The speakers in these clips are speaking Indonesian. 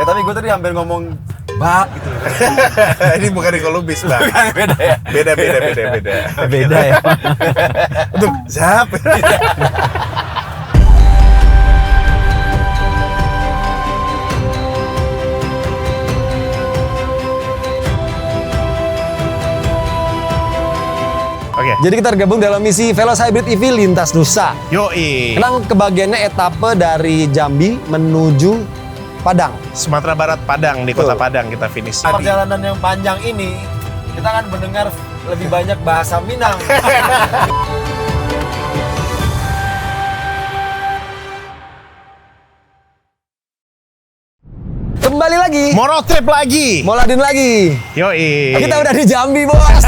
tapi gue tadi hampir ngomong bak gitu. Ini bukan di Columbus, Bang. Beda ya? Beda. Beda ya? Untuk zap. Oke. Jadi kita tergabung dalam misi Veloz Hybrid EV Lintas Nusa. Yoi. Sekarang kebagiannya etape dari Jambi menuju Padang. Sumatera Barat, Padang, di kota Padang kita finish. Perjalanan yang panjang ini, kita akan mendengar lebih banyak bahasa Minang. Kembali lagi. Mau road trip lagi. Moladin lagi. Yoi. Kita udah di Jambi, Bos.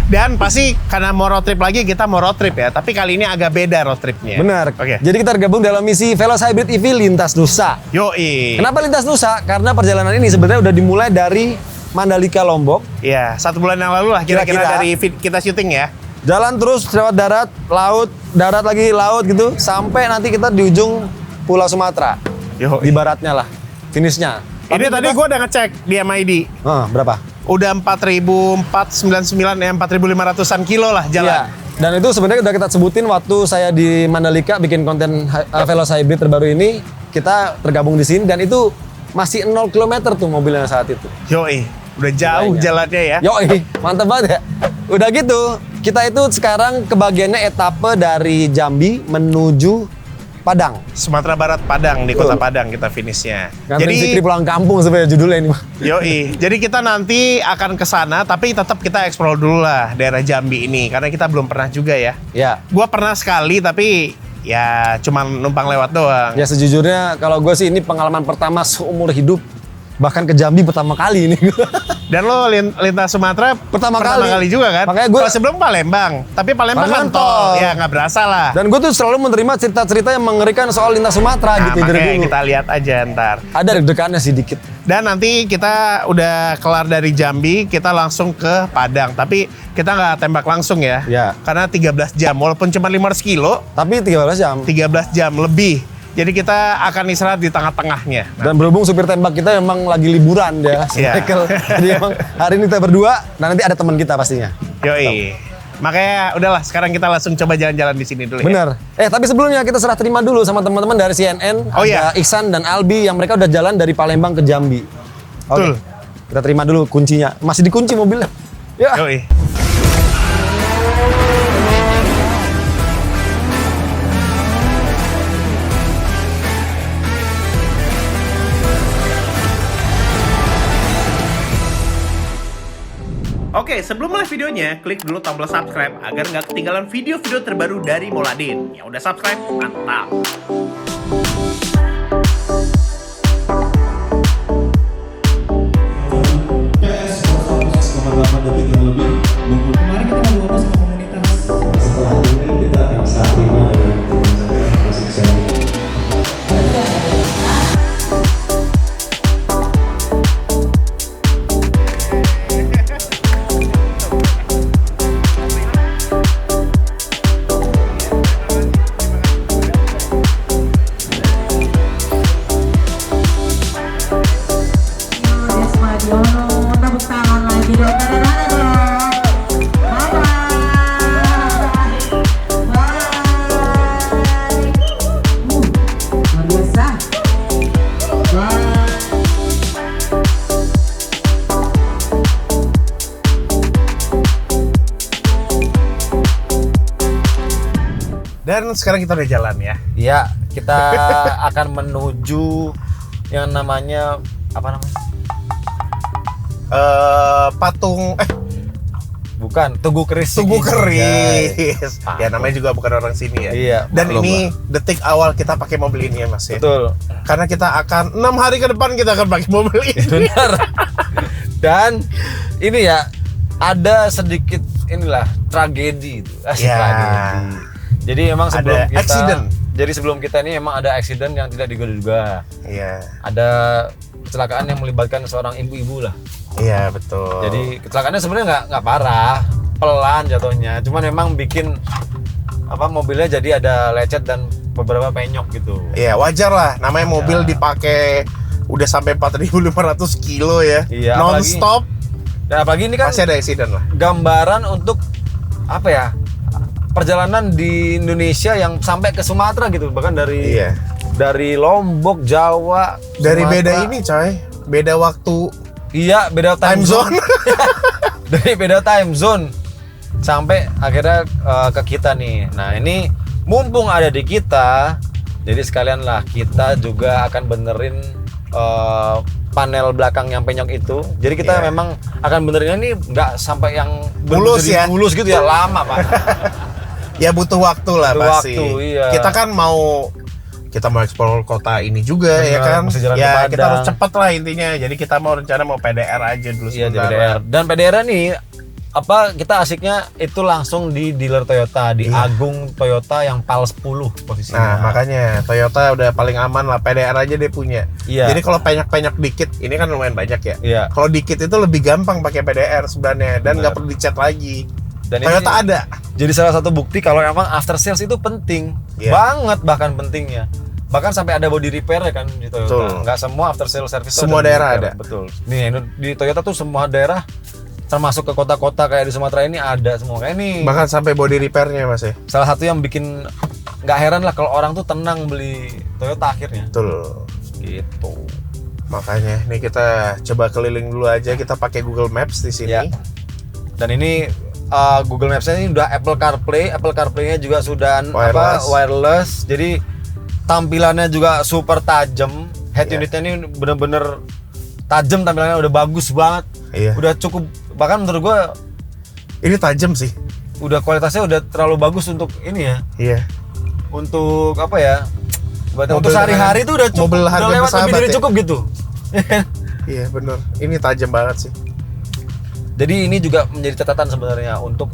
Dan pasti karena mau road trip lagi, kita mau road trip ya. Tapi kali ini agak beda road tripnya. Benar. Oke. Jadi kita tergabung dalam misi Veloz Hybrid EV Lintas Nusa. Yoi. Kenapa Lintas Nusa? Karena perjalanan ini sebenarnya udah dimulai dari Mandalika, Lombok. Iya, 1 bulan yang lalu lah kira-kira Kira-kira. dari kita syuting ya. Jalan terus lewat darat, laut, darat lagi, laut gitu. Sampai nanti kita di ujung Pulau Sumatera. Yoi. Di baratnya lah, finishnya. Ini tadi gue udah ngecek di MID. Berapa? Udah 4.499 ya, 4.500-an kilo lah jalan. Iya. Dan itu sebenarnya udah kita sebutin waktu saya di Mandalika bikin konten Veloz Hybrid terbaru ini. Kita tergabung di sini dan itu masih 0 km tuh mobilnya saat itu. Yoi, udah jauh Nilainya. jalannya ya. Yoi, mantap banget ya. Udah gitu, kita itu sekarang kebagiannya etape dari Jambi menuju Padang. Sumatera Barat, Padang, di kota Padang kita finishnya. Nganterin Fikri pulang kampung sebenarnya judulnya ini. Yoi, jadi kita nanti akan ke sana, tapi tetap kita explore dulu lah daerah Jambi ini, karena kita belum pernah juga ya. Ya. Gua pernah sekali, tapi ya cuma numpang lewat doang. Ya sejujurnya kalau gue sih ini pengalaman pertama seumur hidup. Bahkan ke Jambi pertama kali ini. Dan lo lintas Sumatera Pertama kali. juga kan? Makanya gua- Kalau sebelum Palembang, tapi Palembang kan Palembang tol, tol. ya nggak berasa lah. Dan gue tuh selalu menerima cerita-cerita yang mengerikan soal lintas Sumatera Nah, gitu dari makanya dulu. kita lihat aja ntar. Ada deg-degannya sih dikit. Dan nanti kita udah kelar dari Jambi, kita langsung ke Padang. Tapi kita nggak tembak langsung ya. Ya. Karena 13 jam, walaupun cuma 500 kilo, Tapi 13 jam. 13 jam lebih. Jadi kita akan istirahat di tengah-tengahnya. Dan berhubung supir tembak kita emang lagi liburan dia, si Iya. Michael. Jadi emang hari ini kita berdua, dan nanti ada teman kita pastinya. Yoi. Makanya udahlah, sekarang kita langsung coba jalan-jalan di sini dulu ya. Bener. Tapi sebelumnya kita serah terima dulu sama teman-teman dari CNN. Oh, ada iya. Iksan dan Albi yang mereka udah jalan dari Palembang ke Jambi. Betul. Kita terima dulu kuncinya. Masih dikunci mobilnya. Ya. Yoi. Oke, sebelum mulai videonya, klik dulu tombol subscribe agar nggak ketinggalan video-video terbaru dari Moladin. Yang udah subscribe, mantap! Kemarin kita ngobrol sama komunitas. Setelah ini kita akan saat terima dengan masing-masing. Desma Diono, tepuk tangan lagi dong. Dadah-dadah dong. Bye-bye. Bye. Luar biasa. Bye. Dan sekarang kita udah jalan ya. Iya, kita akan menuju yang namanya apa namanya? Patung, Bukan, Tugu Keris. Tugu Anjay. Keris. Ya namanya juga bukan orang sini ya. Iya, Dan maklum ini detik awal kita pakai mobil ini ya Mas ya. Betul. Karena kita akan 6 hari ke depan kita akan pakai mobil ini. Benar. Dan ini ya ada sedikit inilah tragedi itu. Asik Ya. tragedi. Jadi memang sebelum Ada kita accident. Jadi sebelum kita ini memang ada accident yang tidak diduga-duga. Iya. Ada kecelakaan yang melibatkan seorang ibu-ibu lah. Iya, betul. Jadi kecelakaannya sebenarnya nggak parah, pelan jatuhnya. Cuman memang bikin mobilnya jadi ada lecet dan beberapa penyok gitu. Iya, wajar lah. Namanya mobil dipakai udah sampai 4.500 kilo ya. Iya, non-stop. Dan apalagi ini kan Pasti ada accident lah. gambaran untuk apa ya? Perjalanan di Indonesia yang sampai ke Sumatera gitu, bahkan dari Iya. dari Lombok, Jawa, Dari Sumatera. beda ini coy, beda waktu Iya, beda time zone. Dari beda time zone sampai akhirnya ke kita nih. Nah, ini mumpung ada di kita, jadi sekalian lah kita juga akan benerin panel belakang yang penyok itu. Jadi kita Iya. memang akan benerin ini nggak sampai yang Mulus jadi ya? mulus gitu ya, lama Pak. Ya butuh waktu lah Butuh pasti. waktu, iya. Kita kan mau explore kota ini juga ya Benar, kan. mesti jalan ke Ya kita Padang. harus cepet lah intinya. Jadi kita mau rencana mau PDR aja dulu Iya, di sementara. PDR. Dan PDR nih apa kita asiknya itu langsung di dealer Toyota di Iya. Agung Toyota yang PAL 10 posisinya. Nah makanya Toyota udah paling aman lah, PDR aja dia punya. Iya. Jadi kalau penyok-penyok dikit, ini kan lumayan banyak ya. Iya. Kalau dikit itu lebih gampang pakai PDR sebenarnya dan Bener. nggak perlu dicat lagi. Dan Toyota ini ada. jadi salah satu bukti kalau emang after sales itu penting. Iya. Banget bahkan pentingnya. Bahkan sampai ada body repair ya kan di Toyota. Betul. Nggak semua after sales service itu Semua body daerah repair. ada. Betul. Nih di Toyota tuh semua daerah termasuk ke kota-kota kayak di Sumatera ini ada semua. Kayak ini Bahkan sampai body repairnya mas ya. salah satu yang bikin nggak heran lah kalau orang tuh tenang beli Toyota akhirnya. Betul. Gitu. Makanya nih kita coba keliling dulu aja, kita pakai Google Maps di sini. Ya. Dan ini Google Maps-nya ini udah Apple CarPlay-nya juga sudah wireless. Jadi tampilannya juga super tajam. Head Iya. unitnya ini bener-bener tajam, tampilannya udah bagus banget. Iya. Udah cukup, bahkan menurut gua Ini tajam sih. udah kualitasnya udah terlalu bagus untuk ini ya. Iya. Untuk apa ya? Buat Mobil untuk sehari-hari dengan- tuh udah cukup, mobil harga udah lewat lebih bersahabat dari ya? cukup gitu. Iya bener. Ini tajam banget sih. Jadi ini juga menjadi catatan sebenarnya untuk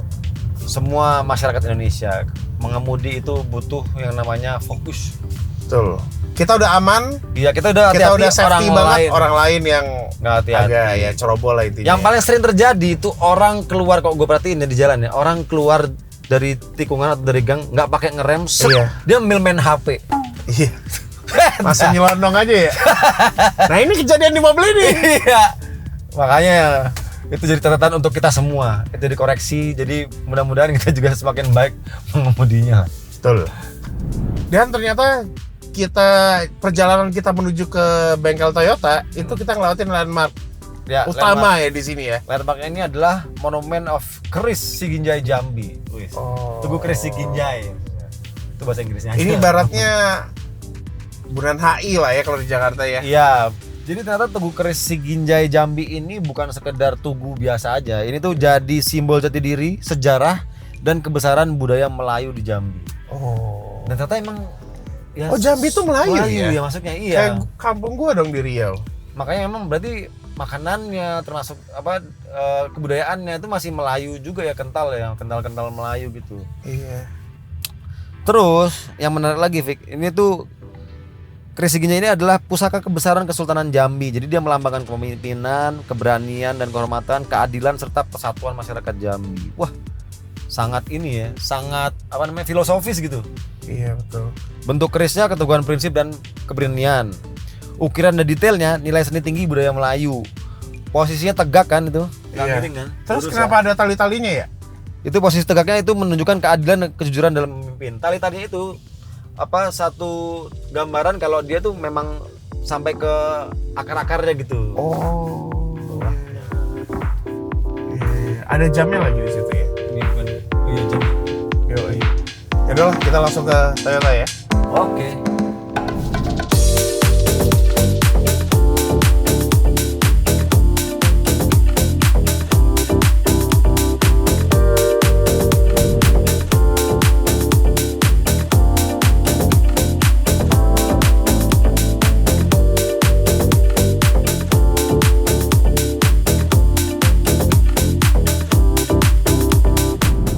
semua masyarakat Indonesia. Mengemudi itu butuh yang namanya fokus. Betul. Kita udah aman. Iya, kita udah Kita hati-hati udah safety banget. lain. Orang lain yang Nggak hati-hati. agak ya ceroboh lah intinya. Yang paling sering terjadi itu orang keluar, kok gue perhatiin ya di jalan ya, orang keluar dari tikungan atau dari gang nggak pakai ngerem, set, Iya. dia main HP. Iya. Masih nyelonong aja ya. Nah ini kejadian di mobil ini. Iya. Makanya itu jadi catatan untuk kita semua. Itu dikoreksi. Jadi mudah-mudahan kita juga semakin baik mengemudinya. Betul. Dan ternyata perjalanan kita menuju ke bengkel Toyota itu kita ngelewatin landmark Ya, utama ya di sini ya. landmarknya ini adalah Monument of Keris Siginjai Jambi. Wih. Oh. Tugu Keris Siginjai. Itu bahasa Inggrisnya. Ini ibaratnya Bundaran HI lah ya kalau di Jakarta ya. Iya. Jadi ternyata Tugu Keris Siginjai Jambi ini bukan sekedar tugu biasa aja. Ini tuh jadi simbol jati diri, sejarah, dan kebesaran budaya Melayu di Jambi. Oh. Dan ternyata emang ya, Oh Jambi itu Melayu ya? ya maksudnya iya. Kayak kampung gua dong di Riau. Makanya emang berarti makanannya termasuk apa kebudayaannya itu masih Melayu juga ya, kental Melayu gitu. Iya. Terus yang menarik lagi Vic, ini tuh Keris Siginjai ini adalah pusaka kebesaran Kesultanan Jambi. Jadi dia melambangkan kepemimpinan, keberanian dan kehormatan, keadilan serta persatuan masyarakat Jambi. Wah, sangat ini ya, sangat apa namanya filosofis gitu. Iya betul. Bentuk kerisnya keteguhan prinsip dan keberanian. Ukiran dan detailnya nilai seni tinggi budaya Melayu. Posisinya tegak kan itu, nggak Iya. miring kan. Terus Lurus kenapa ada tali-talinya ya? Itu posisi tegaknya itu menunjukkan keadilan dan kejujuran dalam memimpin. Tali-talinya itu apa satu gambaran kalau dia tuh memang sampai ke akar-akarnya gitu. Oh. Iya. Ada jamnya lagi di situ ya. Ini bukan iya jam. Yoi. Ya udahlah kita langsung ke Toyota ya. Oke.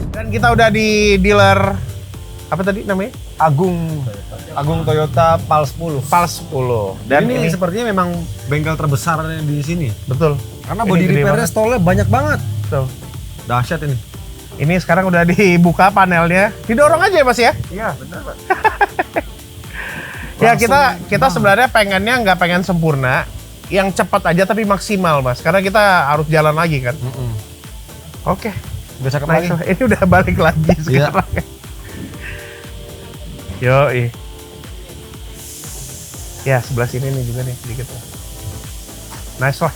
Dan kita udah di dealer apa tadi namanya? Agung Toyota PAL 10. PAL 10. Dan ini sepertinya memang bengkel terbesar di sini. betul. Karena Ini body gede repairnya banget. stolnya banyak banget. Betul. Dahsyat ini. Ini sekarang udah dibuka panelnya. Didorong aja ya Mas ya? Iya, benar, Pak. Ya kita sebenarnya pengennya nggak pengen sempurna, yang cepat aja tapi maksimal Mas, karena kita harus jalan lagi kan. Oke, Bisa nice. lagi. Ini udah balik lagi Iya. sekarang. Yoi. Ya sebelah sini nih juga nih sedikit. Nice lah.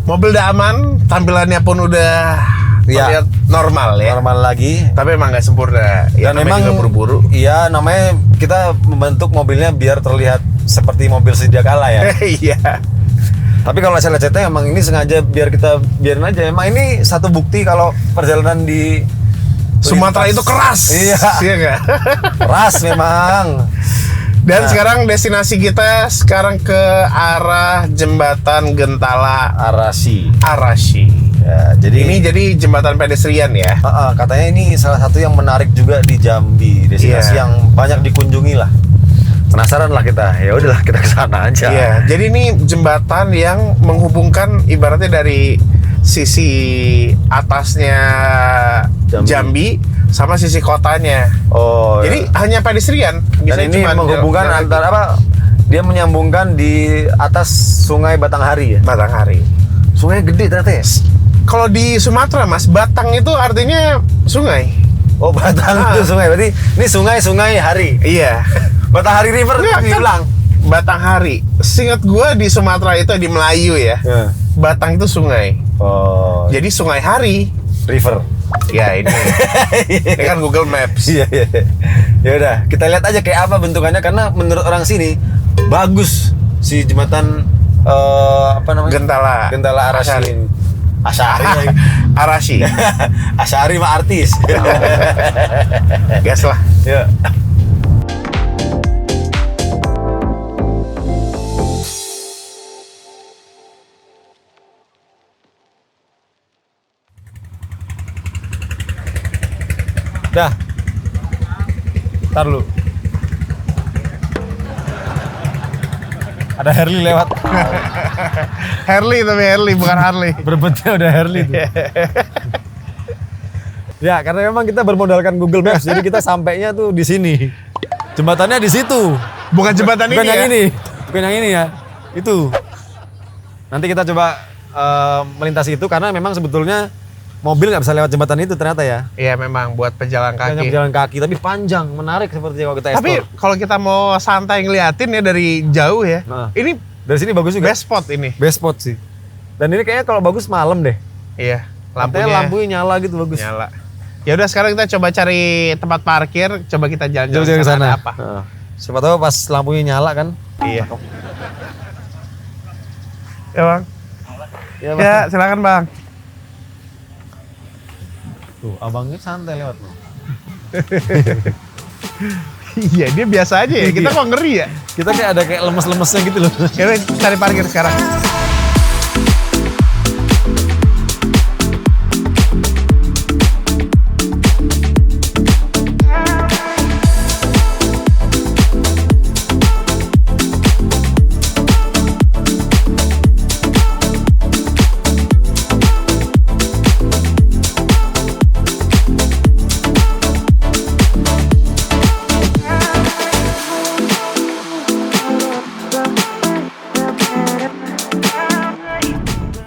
Mobil udah aman, tampilannya pun udah Iya. terlihat normal ya. Normal lagi. Tapi emang nggak sempurna. Ya, Dan namanya memang juga buru-buru. Iya, namanya kita membentuk mobilnya biar terlihat seperti mobil sedia kala ya. Iya. Tapi kalau saya lihat emang ini sengaja biar kita biarin aja. Emang ini satu bukti kalau perjalanan di Sumatera itu keras. Iya. Iya nggak? keras memang. Dan Nah. sekarang destinasi kita sekarang ke arah jembatan Gentala Arashi. Arashi. Ya, jadi Ini jadi jembatan pedestrian ya. katanya ini salah satu yang menarik juga di Jambi, destinasi Iya. yang banyak dikunjungi lah. Penasaran lah kita. Ya udahlah kita ke sana aja. Iya. Jadi ini jembatan yang menghubungkan ibaratnya dari sisi atasnya Jambi sama sisi kotanya. Oh. Jadi hanya pedestrian. dan ini cuman menghubungkan jalan- antara apa? Dia menyambungkan di atas Sungai Batanghari ya. Batanghari. Sungai gede ternyata ya. Kalau di Sumatera Mas, Batang itu artinya sungai. Oh, Batang itu sungai. Berarti ini sungai Hari. Iya. Batanghari River Iya, kan? diulang. Batanghari. Seingat gua di Sumatera itu di Melayu ya. Ya. Batang itu sungai. Oh, Jadi Sungai Hari. river. Ya ini. Ini kan Google Maps. Iya, iya. Ya udah, kita lihat aja kayak apa bentukannya karena menurut orang sini bagus si jembatan apa namanya? Gentala Arashi. Asyari. Asyari. Arashi. Asyari mah artis. Gas lah. Ya. Dah. Ntar lu. Ada Harley lewat. Harley tapi Harley bukan Harley. Berbetnya udah Harley tuh. Ya, karena memang kita bermodalkan Google Maps, jadi kita sampainya tuh di sini. Jembatannya di situ. Bukan jembatan Bukan ini yang ya. ini. Bukan yang ini ya. Itu. Nanti kita coba melintasi itu karena memang sebetulnya mobil nggak bisa lewat jembatan itu ternyata ya. Iya memang buat pejalan Hanya kaki. berjalan kaki, tapi panjang, menarik seperti kalau kita Tapi explore. kalau kita mau santai ngeliatin ya dari jauh ya. Nah. Ini Dari sini bagus juga. best spot ini. Best spot sih. Dan ini kayaknya kalau bagus malam deh. Iya. Lampunya nyala gitu bagus. nyala. Ya udah sekarang kita coba cari tempat parkir, coba kita jalan-jalan Jalan-jalan ke sana. ada apa. Heeh. Siapa tahu pas lampunya nyala kan. Iya. Ya bang. Ya, Ya silakan bang. Tuh, abangnya santai lewat loh. Iya dia biasa aja ya. Kita Iya. kok ngeri ya. Kita kayak ada kayak lemes-lemesnya gitu loh. Ya udah, cari parkir sekarang.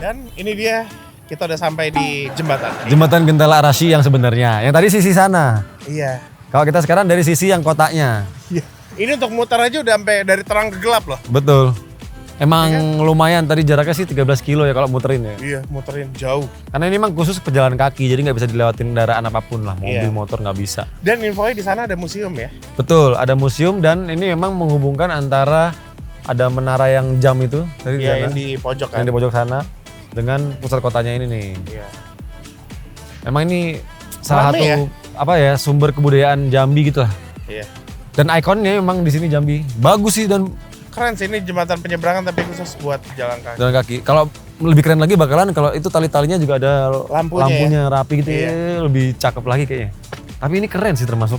Dan ini dia, kita udah sampai di jembatan. Jembatan Gentala Arashi yang sebenarnya. Yang tadi sisi sana. Iya. Kalau kita sekarang dari sisi yang kotanya. Iya. Ini untuk muter aja udah sampai dari terang ke gelap loh. Betul. Emang lumayan, tadi jaraknya sih 13 kilo ya kalau muterin ya. Iya, muterin jauh. Karena ini emang khusus pejalan kaki, jadi nggak bisa dilewatin kendaraan apapun lah. Mobil, Iya. motor nggak bisa. Dan infonya di sana ada museum ya. Betul, ada museum dan ini memang menghubungkan antara ada menara yang jam itu tadi di Iya, sana, yang di pojok kan. yang di pojok sana dengan pusat kotanya ini nih. Iya. Emang ini salah Rame satu ya? apa ya sumber kebudayaan Jambi gitu lah. Iya. Dan ikonnya memang di sini Jambi. Bagus sih dan Keren sih, ini jembatan penyeberangan tapi khusus buat jalan kaki. Jalan kaki. Kalau lebih keren lagi bakalan kalau itu tali-talinya juga ada Lampunya rapi gitu ya, lebih cakep lagi kayaknya. Tapi ini keren sih termasuk.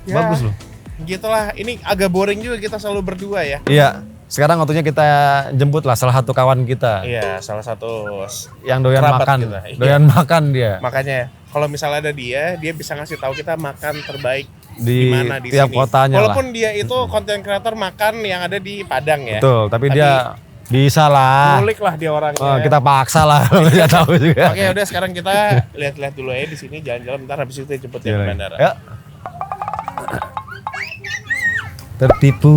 Ya. Bagus loh. Gitulah, ini agak boring juga kita selalu berdua ya. Iya. Sekarang waktunya kita jemput lah salah satu kawan kita Iya, salah satu yang doyan kerabat makan. kita, iya. Doyan makan dia. makanya kalau misalnya ada dia bisa ngasih tahu kita makan terbaik Di mana di tiap sini. kotanya lah. Walaupun dia itu konten kreator makan yang ada di Padang ya. Betul, tapi dia bisa lah. Ngulik lah dia orangnya. Oh, kita paksa lah kalau dia tahu juga. Oke, udah sekarang kita lihat-lihat dulu ya di sini, jalan-jalan bentar, habis itu kita jemput ya ke bandara. Ya. Tertipu.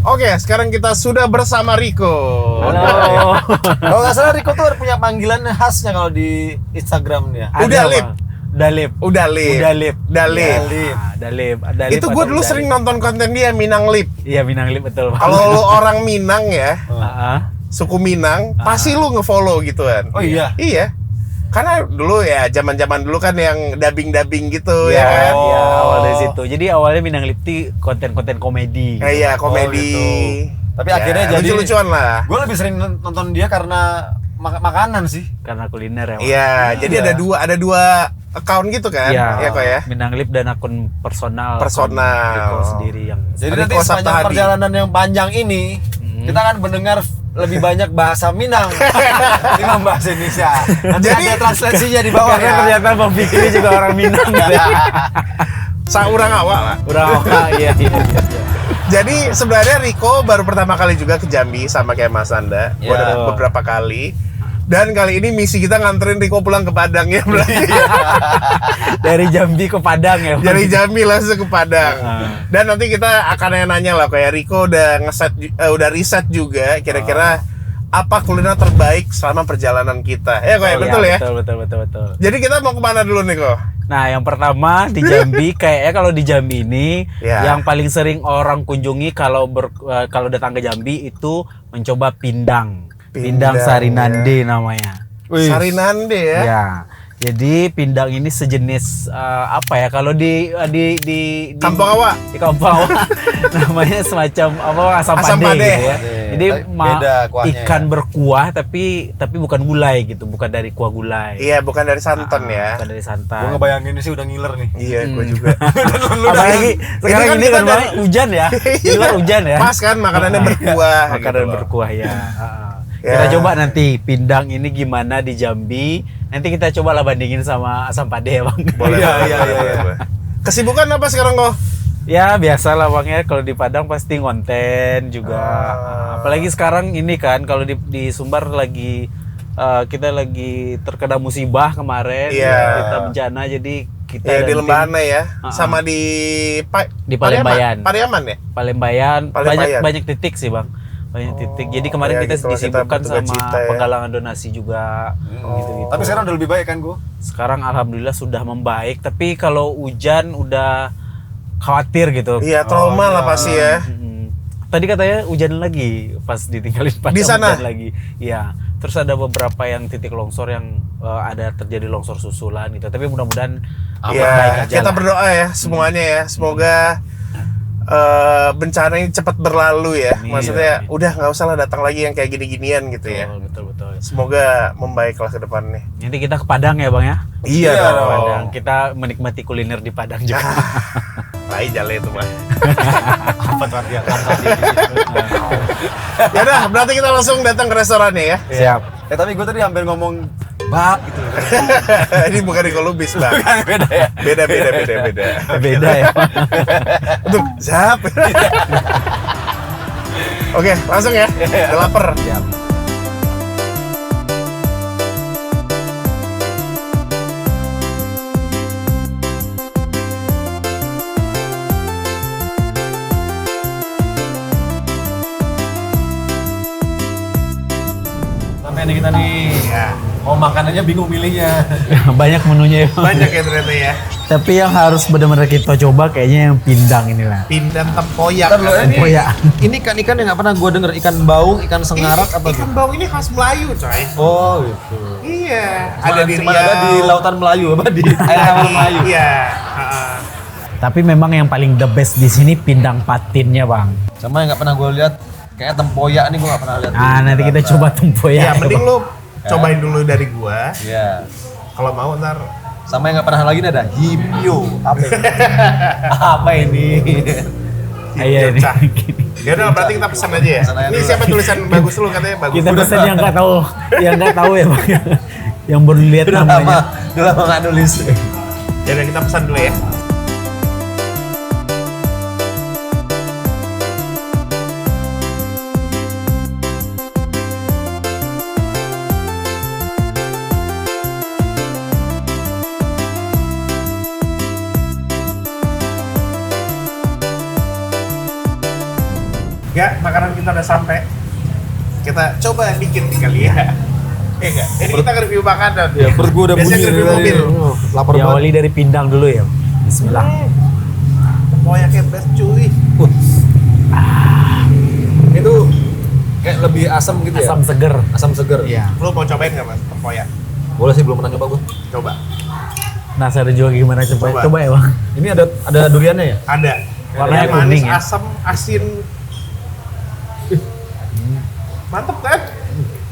Oke, sekarang kita sudah bersama Riko. Halo. Kalau nggak salah Riko tuh punya panggilan khasnya kalau di Instagram dia. Udah lip. Dalip. Udah lip. Dalip. Dalip. Dalip. Itu gue dulu sering nonton konten dia, Minang Lip. Iya, Minang Lip betul. Kalau lu orang Minang ya, Heeh. suku Minang, pasti lu nge-follow gituan. Oh iya. Iya. Karena dulu ya zaman-zaman dulu kan yang dubbing-dubbing gitu ya Iya, kan. iya, awal dari situ. Jadi awalnya Minang Lip itu konten-konten komedi. Gitu. Iya, komedi. gitu. Tapi Ya, akhirnya jadi lucu-lucuan lah. gue lebih sering nonton dia karena makanan sih. Karena kuliner ya. Iya, jadi ada dua account gitu kan? Iya kok ya. Minang Lip dan akun personal. Personal. akun Riko sendiri yang. Jadi Riko nanti Sabta sepanjang Hadi. perjalanan yang panjang ini kita akan mendengar lebih banyak bahasa Minang ketimbang bahasa Indonesia. Nanti Jadi- ada translasinya di bawah Karena ya. ternyata Bang Fikri juga orang Minang. Saurang awak lah. Udah, iya. Jadi sebenarnya Riko baru pertama kali juga ke Jambi sama kayak Mas Anda. Gua Ya. udah beberapa kali. Dan kali ini misi kita nganterin Riko pulang ke Padang ya berarti. Dari Jambi ke Padang ya. Bang? Dari Jambi langsung ke Padang. Dan nanti kita akan nanya lah kayak Riko udah udah riset juga kira-kira apa kuliner terbaik selama perjalanan kita. Ya kok ya, Iya, betul ya. Betul. Jadi kita mau kemana dulu nih kok? Nah, yang pertama di Jambi, kayaknya kalau di Jambi ini Ya. yang paling sering orang kunjungi kalau kalau datang ke Jambi itu mencoba pindang. Pindang, Pindang Sarinande namanya. Sarinande ya. Ya. Jadi pindang ini sejenis apa ya? Kalau di Kampung Awak. Di Kampung Awak namanya semacam apa asam Asam pade pade. gitu ya. Jadi Tapi beda kuahnya ikan ya. berkuah tapi bukan gulai gitu, bukan dari kuah gulai. Iya, bukan dari santan ya. Bukan dari Gue santan. ngebayangin sih udah ngiler nih. Iya, gue juga. Apalagi sekarang kan ini kita kan Bang, dari- hujan ya. Di luar hujan ya. Pas kan makanannya berkuah. Makanan gitu loh. berkuah ya. Ya. Kita coba nanti pindang ini gimana di Jambi. Nanti kita coba lah bandingin sama asam pade ya Bang. Boleh, boleh. Kesibukan apa sekarang kok? Ya biasa lah Bang ya, kalau di Padang pasti konten juga. Apalagi sekarang ini kan kalau di Sumbar lagi kita lagi terkena musibah kemarin, Iya. kita bencana jadi kita Ya dan di tim Lembana ya, sama di Di Palembayan. Pariaman ya? Palembayan, Palembayan. banyak titik sih Bang. Banyak titik. Jadi kemarin ya kita gitu lah, kita disibukkan berduka sama cita ya. penggalangan donasi juga gitu-gitu. Tapi sekarang udah lebih baik kan gue? Sekarang alhamdulillah sudah membaik, tapi kalau hujan udah khawatir gitu. Iya, trauma lah pasti ya. Tadi katanya hujan lagi pas ditinggalin Padang, Di sana? hujan lagi. Iya. Terus ada beberapa yang titik longsor yang ada terjadi longsor susulan gitu. Tapi mudah-mudahan baik Iya, aja kita lah. berdoa ya semuanya ya. Semoga bencana ini cepat berlalu ya. Amin. Maksudnya Amin. udah nggak usah lah datang lagi yang kayak gini-ginian gitu ya. Betul. Semoga membaiklah ke depannya. Nanti kita ke Padang ya Bang ya. Iya dong. Padang. Kita menikmati kuliner di Padang juga. Tai jale itu mah. Apa tuh artinya? Ya udah, berarti kita langsung datang ke restorannya ya. Siap. Tapi gue tadi hampir ngomong bak gitu. Ini bukan di Kolubis, Bang. Beda ya? Beda. Beda ya. Untuk zap. Oke, langsung ya. Udah lapar. Siap. nih kita nih. Ya, Mau makanannya bingung milihnya. Banyak menunya ya. banyak ya ternyata ya. Tapi yang harus benar-benar kita coba kayaknya yang pindang inilah. Pindang tempoyak. Ntar dulu, katanya. Tempoyak. Ini ikan-ikan yang nggak pernah gue denger, ikan baung, ikan sengarak apa Ikan gitu. bau ini khas Melayu, coy. Oh gitu. Iya, ada di Cuma Riau. ada di lautan Melayu apa di air tawar Melayu. Iya. heeh. Tapi memang yang paling the best di sini pindang patinnya, Bang. Sama yang nggak pernah gue lihat, kayak tempoyak nih gue nggak pernah lihat. Nah, nanti kita coba tempoyak. Ya, mending lu cobain dulu dari gua. Iya. Kalau mau ntar Sama yang nggak pernah lagi nih ada hipyo. Apa ini? Apa ini? Iya ini. Cah. Ya udah berarti kita pesan aja ya. Pesan aja Ini dulu. siapa tulisan bagus lu katanya bagus. Kita pesan yang nggak tahu, ya Bang. Yang baru lihat Udah namanya. lama nggak nulis. Ya udah kita pesan dulu ya. Ya, makanan kita udah sampai. Kita coba dikit nih kali ya. Enggak. Ini kita review makanan. Ya, perut gue udah Biasanya bunyi review dari mobil. tadi. Lapar Diawali dari pindang dulu ya. Bismillah. Tempoyaknya best cuy. Itu kayak lebih asam gitu ya? Asam seger. Asam seger. Iya. Lu mau cobain nggak mas tempoyak? Boleh sih, belum pernah coba gue. Coba. Penasaran juga gimana Coba. coba ya, Bang. Ini ada duriannya ya? Ada. Warnanya Ada manis, kuning ya? asam, asin. Mantep kan?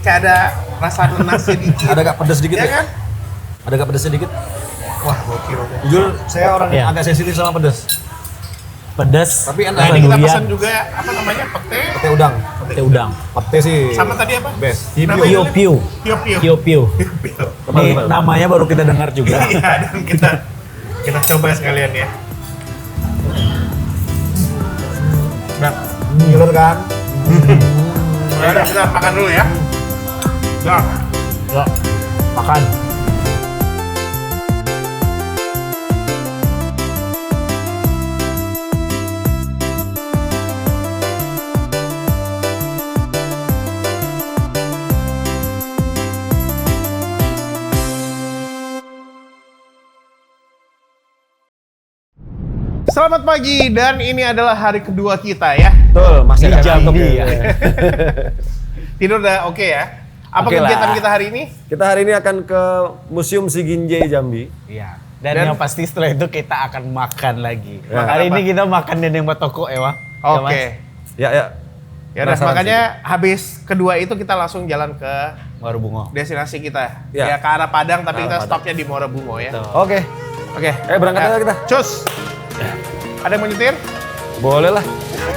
Kayak ada rasa nasi dikit. Ada agak pedas dikit ya ya? kan? Ada agak pedas sedikit. Wah, gokil. Jujur, saya orang yang Iya. agak sensitif sama pedas. Pedas. Tapi enak. Nah, rasa ini kita durian, pesan juga apa namanya? Pete. Pete udang. teh udang. Pete sih. Sama tadi apa? Best. Namanya Piu dulu? piu. Piu-piu. Piu piu. Piu-piu. Ini namanya baru kita dengar juga. Iya, dan kita coba sekalian ya. Nah, Gilur kan? ya udah kita makan dulu ya. Nah, Ya, makan. selamat pagi dan ini adalah hari kedua kita ya. Betul, masih Di agak Jambi ngantuk ya. Tidur udah oke ya? Apa Oke lah. kegiatan kita hari ini? Kita hari ini akan ke Museum Siginjai Jambi. Iya. Dan yang pasti setelah itu kita akan makan lagi. Ya. Hari Makan ini kita makan dendeng batoko ya, Bang. Ya, Mas? Oke. Ya. Ya udah Penasaran makanya habis kedua itu kita langsung jalan ke Baru bungo. destinasi kita. Ya. Ya, ke arah Padang tapi Ke kita arah stopnya di Muara Bungo ya. Betul. Oke. Oke. Berangkat Ya. aja kita. Cus. Ada yang mau nyetir? Boleh lah.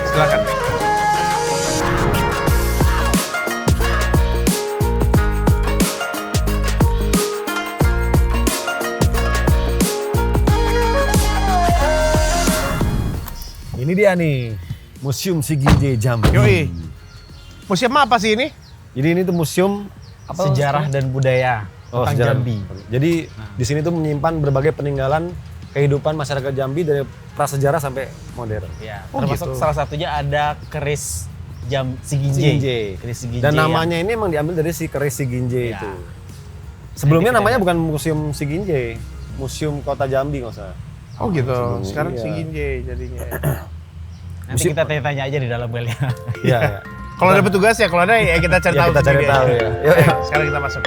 Silakan. Ini dia nih, Museum Siginjai Jambi. Yoi. Museum apa sih ini? Jadi ini tuh museum apa? Sejarah dan budaya tentang sejarah. Jambi. Jadi di sini tuh menyimpan berbagai peninggalan kehidupan masyarakat Jambi dari prasejarah sampai modern. Ya, Oh, termasuk gitu. salah satunya ada keris Siginjai. Keris Siginjai. Dan yang- namanya ini emang diambil dari si keris Siginjai Ya. itu. Sebelumnya Nanti kita namanya bukan Museum Siginjai, Museum Kota Jambi nggak usah. Oh gitu. sebelumnya, Sekarang iya. Siginjai jadinya. Nanti kita tanya-tanya aja di dalam kali ya. Iya. Kalau ada petugas ya, kalau ada ya kita cari Ya, tahu. kita cari sendiri tahu ya. Yuk, Ayo, yuk. sekarang kita masuk.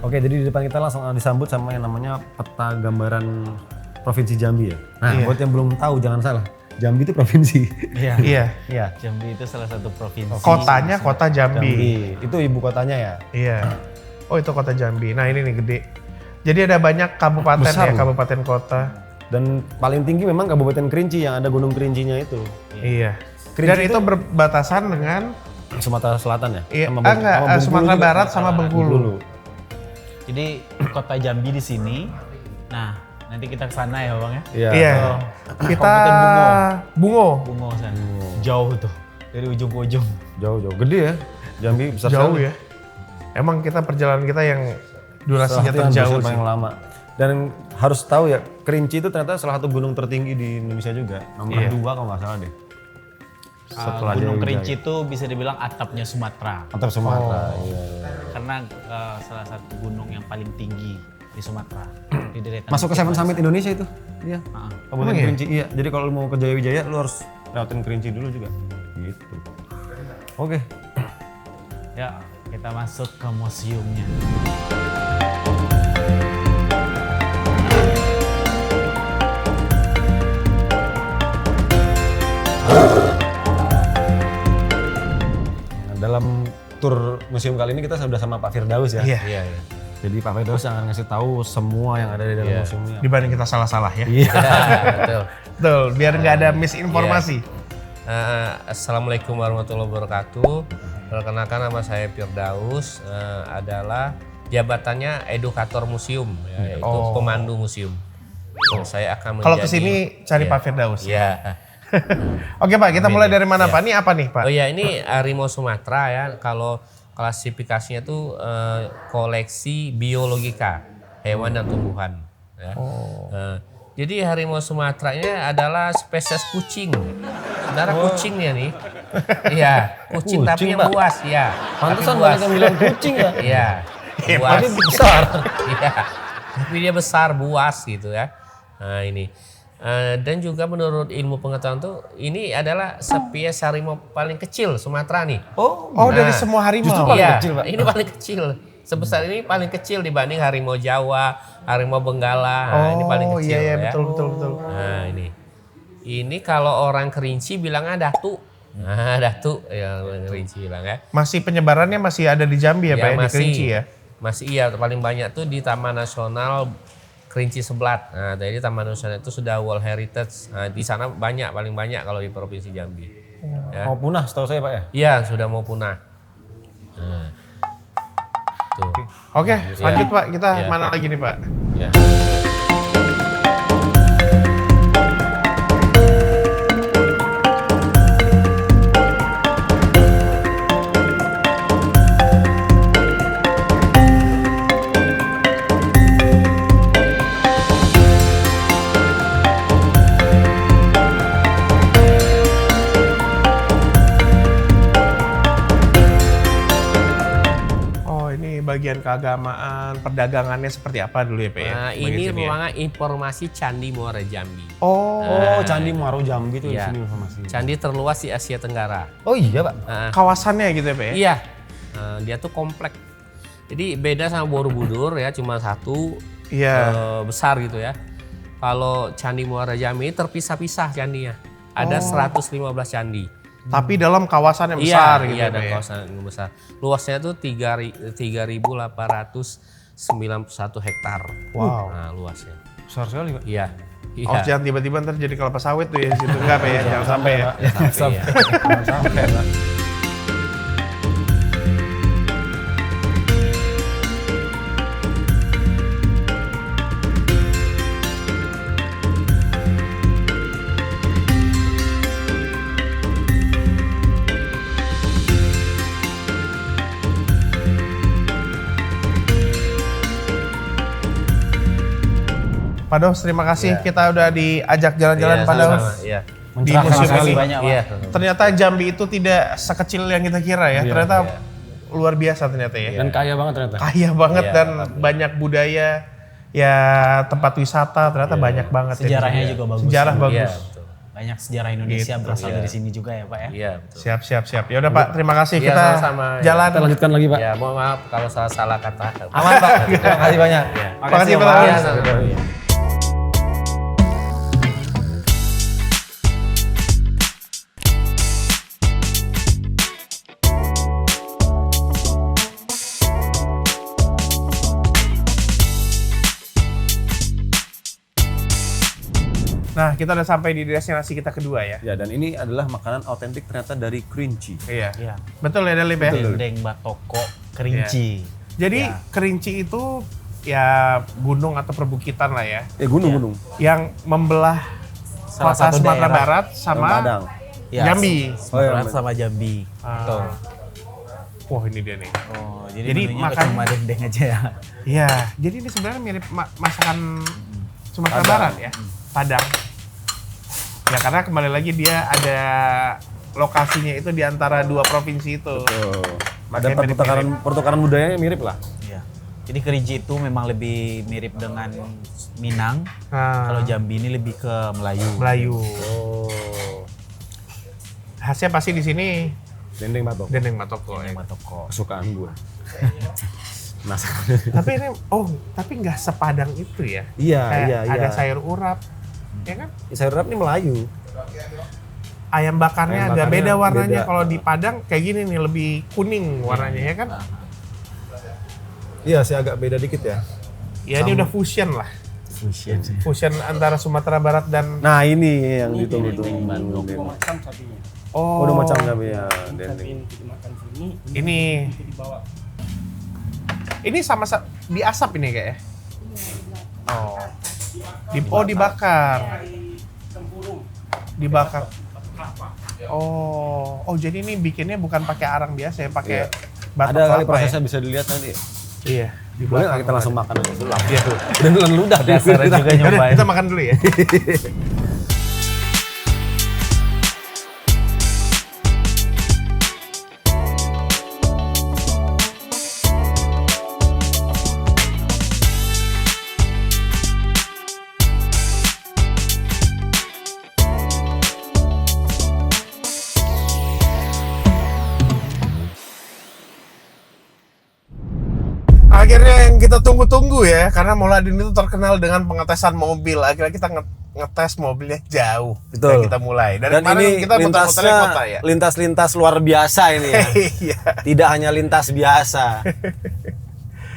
Oke, jadi di depan kita langsung disambut sama yang namanya peta gambaran Provinsi Jambi ya. Nah, Iya. buat yang belum tahu jangan salah. Jambi itu provinsi. Iya. Iya. Iya. Jambi itu salah satu provinsi. Kotanya kota Jambi. Jambi. Itu ibu kotanya ya. Iya. Oh itu kota Jambi. Nah ini nih gede. Jadi ada banyak kabupaten Besar ya, loh. kabupaten kota. Dan paling tinggi memang Kabupaten Kerinci yang ada Gunung Kerincinya itu. Iya. Kerinci Dan itu itu- berbatasan dengan Sumatera Selatan ya? iya, Sama enggak, Bengkulu Sumatera juga. Barat sama Bengkulu. Jadi kota Jambi di sini. Nah, nanti kita ke sana ya, Bang ya. Iya. Iya. Oh. Kita Kabupaten Bungo. Bungo sana. Jauh tuh. Dari ujung ke ujung. Jauh-jauh. Gede ya. Jambi besar Jauh sekali. ya. Emang kita perjalanan kita yang durasinya Salah satu yang terjauh besar sih. paling lama. Dan harus tahu ya, Kerinci itu ternyata salah satu gunung tertinggi di Indonesia juga. Nomor 2 kalau nggak salah deh. Setelah Gunung Jaya Kerinci itu bisa dibilang atapnya Sumatera. Atap Sumatera. Iya. Karena salah satu gunung yang paling tinggi di Sumatera. Di deretan Masuk ke Seven Summit Indonesia itu. Iya. Kabupaten Emang iya? Kerinci. Iya. Jadi kalau lu mau ke Jaya Wijaya, lu harus lewatin Kerinci dulu juga. Gitu. Oke. Ya, kita masuk ke museumnya. Nah, dalam tur museum kali ini kita sudah sama Pak Firdaus ya. Iya. Iya. Jadi Pak Firdaus akan ngasih tahu semua yang ada di dalam museum ini. Dibanding kita salah-salah ya. Iya. Betul. Betul, biar nggak ada misinformasi. Assalamualaikum warahmatullahi wabarakatuh. Perkenalkan nama saya Firdaus, adalah jabatannya edukator museum, ya, yaitu pemandu museum. Saya akan menjadi. Kalau kesini cari Pak Firdaus. Ya. Oke Pak, kita mulai dari mana Pak? Ini apa nih Pak? Oh ya, ini harimau Sumatera ya. Kalau klasifikasinya tuh koleksi biologika hewan dan tumbuhan. Ya. Jadi harimau Sumatera ini adalah spesies kucing. Saudara kucingnya nih. Iya, kucing tapi yang Pak. buas ya. Pantesan Tapi buas. banyak yang bilang kucing ya. Iya. Buas. Tapi besar. Iya. Tapi dia besar, buas gitu ya. Nah, ini. Dan juga menurut ilmu pengetahuan tuh ini adalah spesies harimau paling kecil Sumatera nih. Oh, dari semua harimau. Justru paling Iya, kecil, Pak. ini paling kecil. Sebesar ini paling kecil dibanding harimau Jawa, harimau Benggala. Nah, ini paling kecil iya, ya. betul. Nah, ini. Ini kalau orang Kerinci bilangnya datu. Nah, datu ya Kerinci bilang ya. Masih penyebarannya masih ada di Jambi ya, Pak ya, di Kerinci ya. Masih iya, paling banyak tuh di Taman Nasional Kerinci Seblat. Nah, jadi Taman Nasional itu sudah World Heritage. Nah, di sana paling banyak kalau di Provinsi Jambi. Ya. Mau punah setahu saya Pak ya. Iya, sudah mau punah. Nah. Tuh. Oke, lanjut Pak. Kita Iya. mana lagi nih Pak? Ya. Oh, ini bagian keagamaan, perdagangannya seperti apa dulu ya Pak ya? Nah, Bagian ini sini ya. ruangan informasi Candi Muara Jambi. Oh, Candi Muaro Jambi itu di Iya. sini informasinya. Candi terluas di Asia Tenggara. Oh iya Pak. Nah, Kawasannya gitu ya Pak ya? iya, dia tuh komplek. Jadi beda sama Borobudur ya, cuma satu Iya. besar gitu ya. Kalau Candi Muara Jambi terpisah-pisah candinya. Ada 115 candi. Tapi dalam kawasan yang besar gitu iya, ya Pak dan ya? kawasan yang besar. Luasnya tuh 3.891 hektar. Wow. Nah, luasnya. Besar sekali Pak. Iya. Iya. Oh, jangan tiba-tiba ntar jadi kelapa sawit tuh ya di situ enggak Pak ya? Jangan sampai ya. Sampai, ya. Sampai Pak. Pak Daus, terima kasih kita udah diajak jalan-jalan Iya, Pak Daus. sama-sama, iya. Di museum sekali. ini. Banyak Pak. Iya. Ternyata Jambi itu tidak sekecil yang kita kira ya. Ternyata luar biasa ternyata ya. Dan kaya banget ternyata. Kaya banget Iya, dan banyak budaya, ya tempat wisata ternyata banyak banget. ya di Sejarahnya sini. juga bagus. Sejarah Iya, bagus. betul. Banyak sejarah Indonesia berasal dari sini juga ya Pak ya. Iya, betul. Siap. Ya udah Pak, terima kasih Iya, kita sama-sama. jalan. Kita lanjutkan lagi Pak. Ya, mohon maaf kalau salah kata. Aman Pak. Terima kasih banyak. Makasih Pak Pak. Daus. Iya, sama-sama. Nah, kita udah sampai di destinasi kita kedua ya. Ya, dan ini adalah makanan autentik ternyata dari Kerinci. Iya. Iya. Betul ya Dalip ya? Dendeng Batoko Kerinci. Jadi Kerinci itu ya gunung atau perbukitan lah ya. Gunung-gunung. Yang membelah Salah kota satu Sumatera daerah. Barat sama Padang. Ya, Jambi. Sumatera sama Jambi. Ah. Betul. Wah, ini dia nih. Oh, Jadi jadi menunya makan- cuma dendeng aja ya. Iya, jadi ini sebenarnya mirip masakan Sumatera Barat ya, Padang. Ya karena kembali lagi dia ada lokasinya itu di antara dua provinsi itu. Ada Makanya mirip-mirip. pertukaran budayanya mirip lah. Iya. Jadi Kerinci itu memang lebih mirip dengan Minang. Nah, Kalau Jambi ini lebih ke Melayu. Melayu. Oh. Khasnya pasti di sini Dendeng batok. dendeng matoko ya. Matoko. Kesukaan gue. Masak. Tapi ini tapi nggak sepadang itu ya. Iya, Kayak iya, ada iya. sayur urap, ya kan? Sayur urap ini Melayu. Ayam bakarnya Ayam agak bakarnya beda warnanya. beda. Kalau di Padang kayak gini nih, lebih kuning warnanya ya kan? Iya sih agak beda dikit ya. Ya ini udah fusion lah. Fusion antara Sumatera Barat dan Nah ini yang ditunggu-tunggu. oh, Udah macam ya dendeng. ini sama diasap ini kayak ya? Dibakar. Dibakar. Oh, jadi ini bikinnya bukan pakai arang biasa ya, pakai batok Ada kali kelapa prosesnya ya? bisa dilihat nanti. Iya, Boleh nggak kita langsung makan aja dulu? Iya tuh. Udah nelan ludah Dasarnya juga Yaudah, nyobain. kita makan dulu ya. Akhirnya yang kita tunggu-tunggu ya, karena Mouladin itu terkenal dengan pengetesan mobil. Akhirnya kita ngetes mobilnya jauh. Betul. Dan kita mulai. Dan kemarin ini kita muter-muternya kota lintasnya ya. lintas-lintas luar biasa ini ya. Iya. Tidak hanya lintas biasa.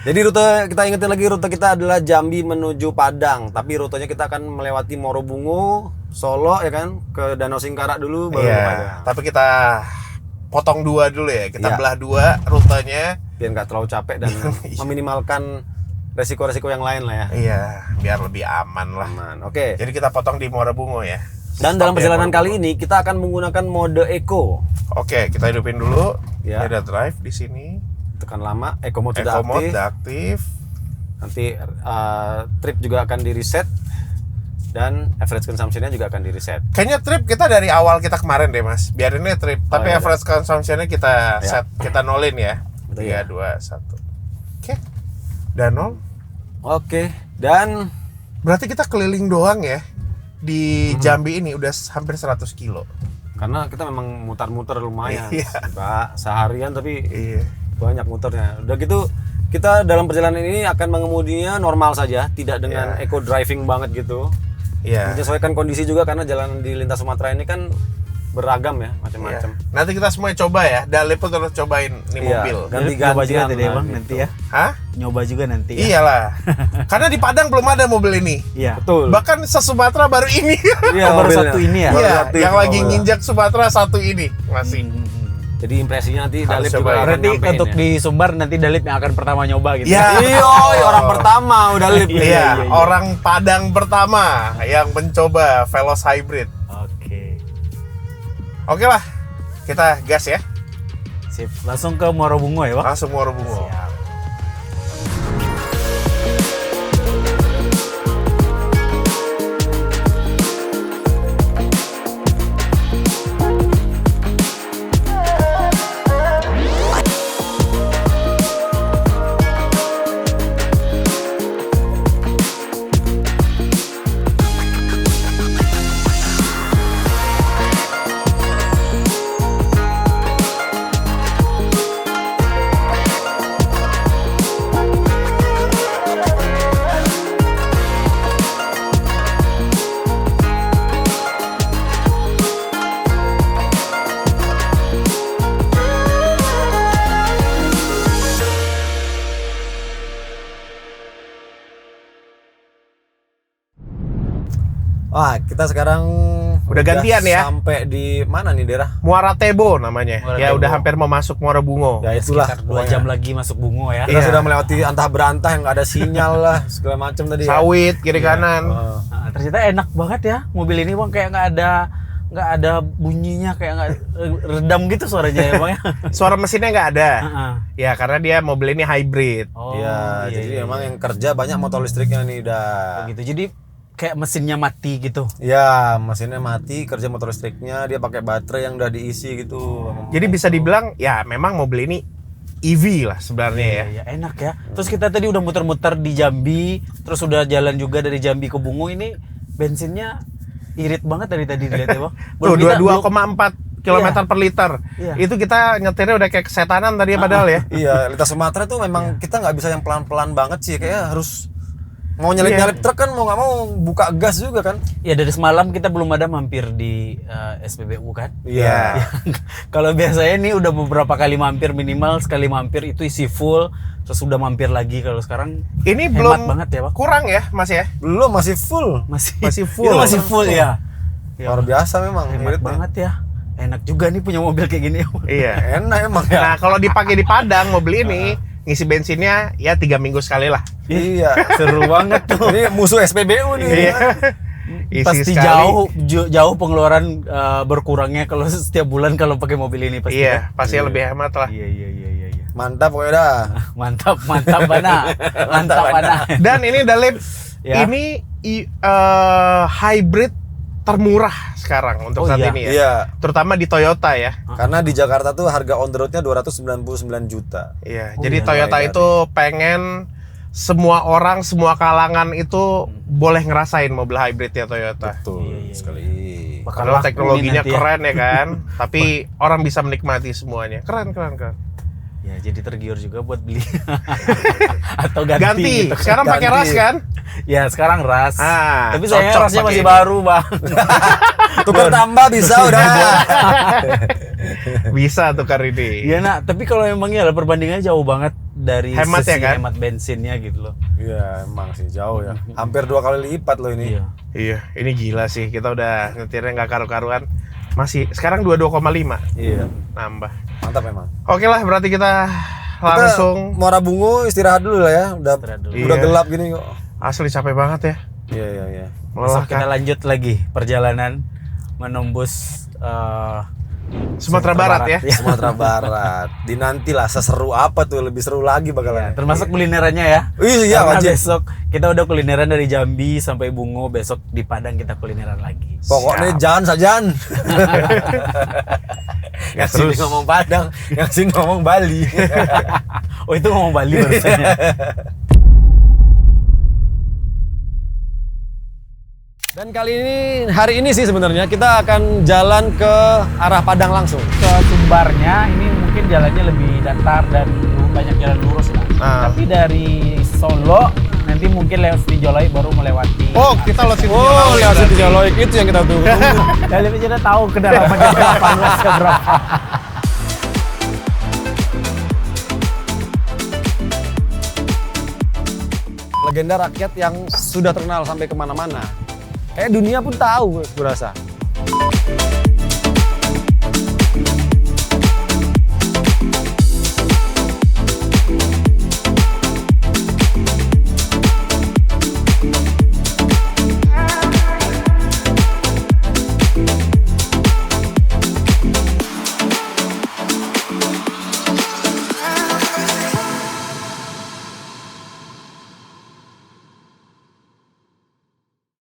Jadi rute kita ingetin lagi, rute kita adalah Jambi menuju Padang, tapi rutenya kita akan melewati Morobungu, Solo ya kan, ke Danau Singkarak dulu baru ke Iya. Padang. Tapi kita potong dua dulu ya. Kita Iya. belah dua rutenya. Biar nggak terlalu capek dan meminimalkan resiko-resiko yang lain lah ya. Iya, biar lebih aman lah. Aman. Oke. Jadi kita potong di Morobungu ya. Dan Stop dalam ya, perjalanan Morobungu. kali ini kita akan menggunakan mode Eco. Oke, kita hidupin dulu. Ya. Ini ada drive di sini. Tekan lama, Eco mode sudah Eco mode aktif. udah aktif. Nanti trip juga akan di reset dan average consumption-nya juga akan di reset. Kayaknya trip kita dari awal kita kemarin deh mas. Biarinnya trip. Tapi iya, average consumption-nya kita Ya. set, kita nolin ya. Betul, 3, ya. 2, 1. Oke. Udah nol. Oke, dan Berarti kita keliling doang ya. Di Jambi ini udah hampir 100 kilo. karena kita memang mutar-muter lumayan, Iya. Mbak, seharian tapi Iya. banyak muternya. Udah gitu kita dalam perjalanan ini akan mengemudinya normal saja, tidak dengan Ya. eco driving banget gitu. Iya. Menyesuaikan kondisi juga karena jalan di lintas Sumatera ini kan beragam ya, macam-macam. Iya. Nanti kita semua coba ya. Dalip pun terus cobain nih Iya. mobil. Ganti-gantian Nyoba juga nanti deh lah bang, gitu. nanti ya. Hah? Nyoba juga nanti ya. Iyalah. Karena di Padang belum ada mobil ini. Iya. Betul. Bahkan se-Sumatera baru ini. Iya, baru mobilnya. satu ini ya? Baru Iya, satu yang ini lagi mobilnya. nginjak Sumatera satu ini masih. Jadi impresinya nanti Harus Dalip coba juga ya. akan Berarti nyampein untuk ya. di Sumbar nanti Dalip yang akan pertama nyoba gitu. Iya. Iya, orang pertama udah Dalip. Iya, orang Padang pertama yang mencoba Veloz Hybrid. Oke. Oke lah, kita gas ya. Sip. Langsung ke Morobungu ya bang? Langsung Morobungu. Siap. Wah, kita sekarang Udah gantian ya? Sampai di mana nih daerah? Muara Tebo namanya. Muara Ya Tebo. udah hampir mau masuk Morobungu. Ya itulah. Sekitar 2 jam lagi masuk Bungo ya. Kita Iya. sudah melewati antah berantah yang nggak ada sinyal lah, segala macam tadi. Ya. Sawit kiri kanan. Oh. Nah, ternyata enak banget ya mobil ini bang, kayak nggak ada nggak ada bunyinya, kayak nggak redam gitu suaranya ya bang ya. Suara mesinnya nggak ada. Heeh. Ya karena dia mobil ini hybrid. Oh, Iya, iya, jadi iya, memang iya. yang kerja banyak motor listriknya nih udah. Oh, gitu. Jadi kayak mesinnya mati gitu. Ya, mesinnya mati, kerja motor listriknya, dia pakai baterai yang udah diisi gitu. Jadi bisa dibilang ya memang mobil ini EV lah sebenarnya ya. Iya, enak ya. Terus kita tadi udah muter-muter di Jambi, terus udah jalan juga dari Jambi ke Bungo, ini bensinnya irit banget dari tadi dilihat ya bang. Tuh Kita 22,4 km Iya. per liter. Iya. Itu kita nyetirnya udah kayak kesetanan tadi ya padahal ya. Iya, lintas Sumatera tuh memang kita nggak bisa yang pelan-pelan banget sih, kayak harus mau nyalip-nyalip truk kan mau nggak mau buka gas juga kan. Ya dari semalam kita belum ada mampir di SPBU kan. Iya. Kalau biasanya nih udah beberapa kali mampir, minimal sekali mampir itu isi full, terus udah mampir lagi. Kalau sekarang Ini hemat belum banget ya bang. kurang ya Mas ya. Belum, masih full. Masih full. Itu masih full ya. Luar biasa memang. Hemat iritnya. banget ya. Enak juga nih punya mobil kayak gini. Iya. Enak emang ya. Nah kalau dipakai di Padang mobil ini ngisi bensinnya ya 3 minggu sekali lah. Iya. Seru banget tuh. Ini musuh SPBU nih. Iya. Isi Pasti sekali. jauh pengeluaran berkurangnya kalau setiap bulan kalau pakai mobil ini pasti. Iya, pasti lebih hemat lah. Iya. Mantap pokoknya dah. Mantap Bana. Mantap Bana. Dan ini Dalip, Ya. ini hybrid termurah sekarang untuk Oh, saat iya. ini ya. Iya. Terutama di Toyota ya. Karena di Jakarta tuh harga on the road-nya 299 juta. Iya, Oh, jadi iya. Toyota Mulai itu pengen semua orang, semua kalangan itu boleh ngerasain mobil hybrid ya Toyota. Betul sekali. Bakal Padahal laku teknologinya ini nanti ya. keren ya kan, tapi orang bisa menikmati semuanya. Keren. Ya jadi tergiur juga buat beli. Atau ganti. Ganti. Gitu. Sekarang pakai Ganti. ras kan? Ya sekarang ras. Ah, Tapi sayangnya cocok rasnya pakai masih ini. baru bang. Tukar tambah bisa udah. Bisa tukar ini. Iya nak. Tapi kalau emang ya perbandingannya jauh banget dari Hemat ya sisi kan? hemat bensinnya gitu loh. Iya, emang sih jauh ya. Hampir 2 kali lipat loh ini. Iya. Iya, ini gila sih. Kita udah nyetirnya nggak karu-karuan. Masih sekarang 22,5 Iya. nambah. Mantap memang. Oke lah, berarti kita langsung Kita Muara Bungo istirahat dulu lah ya. Udah Istirahat dulu. udah Iya. gelap gini kok. asli capek banget ya. Iya. Besok kita Melelahkan. lanjut lagi perjalanan menembus Sumatera Barat ya. Sumatera Barat. Dinantilah seseru apa tuh, lebih seru lagi Ya, bakalan. termasuk kulinerannya ya. Iya, Karena wajib. besok kita udah kulineran dari Jambi sampai Bungo, besok di Padang kita kulineran lagi. Pokoknya jangan sajan. Yang sini terus. ngomong Padang, yang sini ngomong Bali. Oh itu ngomong Bali barusannya. Dan hari ini sih sebenarnya kita akan jalan ke arah Padang langsung. Ke Sumbarnya ini mungkin jalannya lebih datar dan banyak jalan lurus lah. Ah. Tapi dari Solo nanti mungkin lewat Sijoloi baru melewati. Oh, kita lewat sini. lewat situ Jaloik itu yang kita tunggu. Kalian aja udah tahu kedalamannya berapa, luasnya berapa. Legenda rakyat yang sudah terkenal sampai kemana-mana. Kayak dunia pun tahu, gue rasa.